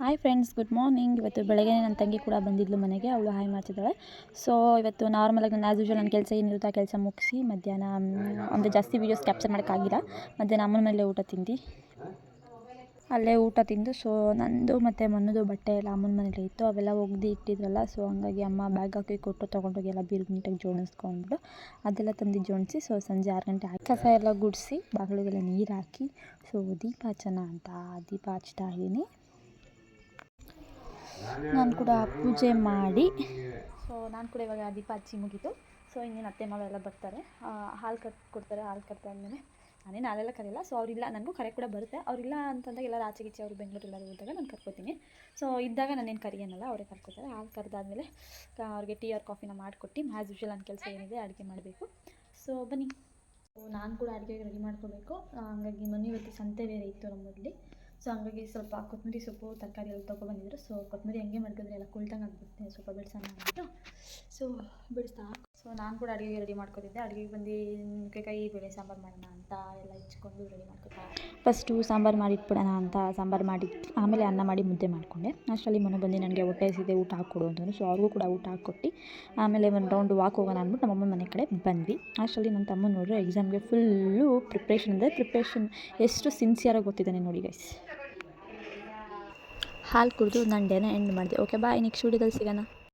Hi friends, good morning. ಇವತ್ತು ಬೆಳಗ್ಗೆ ನನ್ನ ತಂಗಿ ಕೂಡ ಬಂದಿದ್ಲು ಮನೆಗೆ. ಅವಳು ಹಾಯ್ ಮಾಡ್ತಿದ್ದಾಳೆ. ಸೊ ಇವತ್ತು ನಾರ್ಮಲಾಗಿ ನಾನು ಆ್ಯಸ್ ಯೂಶುವಲ್ ನನ್ನ ಕೆಲಸ ಏನಿರುತ್ತೆ ಆ ಕೆಲಸ ಮುಗಿಸಿ ಮಧ್ಯಾಹ್ನ ಅಂದರೆ ಜಾಸ್ತಿ ವೀಡಿಯೋಸ್ ಕ್ಯಾಪ್ಚರ್ ಮಾಡೋಕ್ಕಾಗಿಲ್ಲ. ಮಧ್ಯಾಹ್ನ ಅಮ್ಮನ ಮನೇಲೆ ಊಟ ತಿಂದು ಅಲ್ಲೇ ಊಟ ತಿಂದು ಸೊ ನಂದು ಮತ್ತು ಮೊನ್ನದು ಬಟ್ಟೆ ಎಲ್ಲ ಅಮ್ಮನ ಮನೇಲಿ ಇತ್ತು. ಅವೆಲ್ಲ ಒಗ್ದು ಇಟ್ಟಿದ್ರಲ್ಲ, ಸೊ ಹಂಗಾಗಿ ಅಮ್ಮ ಬ್ಯಾಗ್ ಹಾಕಿ ಕೊಟ್ಟು ತೊಗೊಂಡೋಗಿ ಎಲ್ಲ ಬೀರು ನೀಟಾಗಿ ಜೋಡಿಸ್ಕೊಂಡ್ಬಿಟ್ಟು ಅದೆಲ್ಲ ತಂದು ಜೋಡಿಸಿ ಸೊ ಸಂಜೆ 6 ಗಂಟೆ ಆಗಿ ಕಸ ಎಲ್ಲ ಗುಡಿಸಿ ಬಾಗಿಲಿಗೆಲ್ಲ ನೀರು ಹಾಕಿ ಸೊ ದೀಪ ಹಚ್ಚೋಣ ಅಂತ ದೀಪ ಹಚ್ತಾ ಇದ್ದೀನಿ. ನಾನು ಕೂಡ ಪೂಜೆ ಮಾಡಿ ಸೊ ನಾನು ಕೂಡ ಇವಾಗ ದೀಪ ಹಚ್ಚಿ ಮುಗೀತು. ಸೊ ಇನ್ನೇನು ಅತ್ತೆ ಮಾವ ಎಲ್ಲ ಬರ್ತಾರೆ, ಹಾಲು ಕೊಡ್ತಾರೆ. ಹಾಲು ಕರೆದಾದ್ಮೇಲೆ ನಾನೇನು ಹಾಲೆಲ್ಲ ಕರೆಯಲ್ಲ. ಸೊ ಅವರಿಲ್ಲ, ನನಗೂ ಕರೆ ಕೂಡ ಬರುತ್ತೆ. ಅವರಿಲ್ಲ ಅಂತಂದಾಗ ಎಲ್ಲರೂ ಆಚೆ ಗೀಚೆ ಅವರು ಬೆಂಗಳೂರು ಎಲ್ಲರೂ ಹೋದಾಗ ನಾನು ಕರ್ಕೋತೀನಿ. ಸೊ ಇದ್ದಾಗ ನಾನೇನು ಕರಿಯೇನಲ್ಲ, ಅವರೇ ಕರ್ಕೋತಾರೆ. ಹಾಲು ಕರೆದಾದ್ಮೇಲೆ ಅವ್ರಿಗೆ ಟೀ ಆರ್ ಕಾಫಿನ ಮಾಡಿಕೊಟ್ಟು ಆ್ಯಸ್ ಯೂಶುವಲ್ ನನ್ನ ಕೆಲಸ ಏನಿದೆ ಅಡುಗೆ ಮಾಡಬೇಕು. ಸೊ ಬನ್ನಿ, ನಾನು ಕೂಡ ಅಡುಗೆಗೆ ರೆಡಿ ಮಾಡ್ಕೋಬೇಕು. ಹಂಗಾಗಿ ಮನೆ ಇವತ್ತು ಸಂತೆ ಬೇರೆ ಇತ್ತು ನಮ್ಮಲ್ಲಿ. ಸೊ ಹಂಗಾಗಿ ಸ್ವಲ್ಪ ಕೊತ್ತಂಬರಿ ಸೊಪ್ಪು ತರಕಾರಿ ಎಲ್ಲ ತೊಗೊಬಂದಿದ್ರು. ಸೊ ಕೊತ್ತಂಬರಿ ಹಂಗೆ ಮಾಡಿದ್ರೆ ಎಲ್ಲ ಕುಳ್ತಂಗೆ ಆಗ್ಬಿಡುತ್ತೆ, ಸ್ವಲ್ಪ ಬಿಡಿಸೋಣ ಅಂದ್ಬಿಟ್ಟು ಸೊ ಬಿಡಿಸ್ತಾ. ಸೊ ನಾನು ಕೂಡ ಅಡುಗೆಗೆ ರೆಡಿ ಮಾಡ್ಕೊತಿದ್ದೆ. ಅಡುಗೆಗೆ ಬಂದು ನುಗ್ಗೆಕಾಯಿ ಬೇಳೆ ಸಾಂಬಾರು ಮಾಡೋಣ ಅಂತ ಎಲ್ಲ ಹೆಚ್ಕೊಂಡು ರೆಡಿ ಮಾಡ್ಕೊತಾ. ಫಸ್ಟು ಸಾಂಬಾರು ಮಾಡಿಟ್ಬಿಡೋಣ ಅಂತ ಸಾಂಬಾರು ಮಾಡಿಟ್ಟು ಆಮೇಲೆ ಅನ್ನ ಮಾಡಿ ಮುದ್ದೆ ಮಾಡಿಕೊಂಡೆ. ಅಷ್ಟರಲ್ಲಿ ಮನೆ ಬಂದು ನನಗೆ ಹೊಟ್ಟೆ ಹಸಿದೆ, ಊಟ ಹಾಕ್ಕೊಡು ಅಂತಂದರು. ಸೊ ಅವ್ರಿಗೂ ಕೂಡ ಊಟ ಹಾಕ್ಕೊಟ್ಟು ಆಮೇಲೆ ಒಂದು ರೌಂಡ್ ವಾಕ್ ಹೋಗೋಣ ಅಂದ್ಬಿಟ್ಟು ನಮ್ಮಮ್ಮ ಮನೆ ಕಡೆ ಬಂದ್ವಿ. ಅಷ್ಟರಲ್ಲಿ ನನ್ನ ತಮ್ಮ ನೋಡಿದ್ರೆ ಎಕ್ಸಾಮ್ಗೆ ಫುಲ್ಲು ಪ್ರಿಪ್ರೇಷನ್ ಎಷ್ಟು ಸಿನ್ಸಿಯರಾಗಿ ಗೊತ್ತಿದ್ದಾನೆ ನೋಡಿ ಗೈಸ್. ಹಾಲು ಕುಡಿದು ನಾನು ಡೇನ ಎಂಡ್ ಮಾಡಿದೆ. ಓಕೆ ಬಾಯ್, ನೆಕ್ಸ್ಟ್ ವೀಡಿಯೋದಲ್ಲಿ ಸಿಗೋಣ.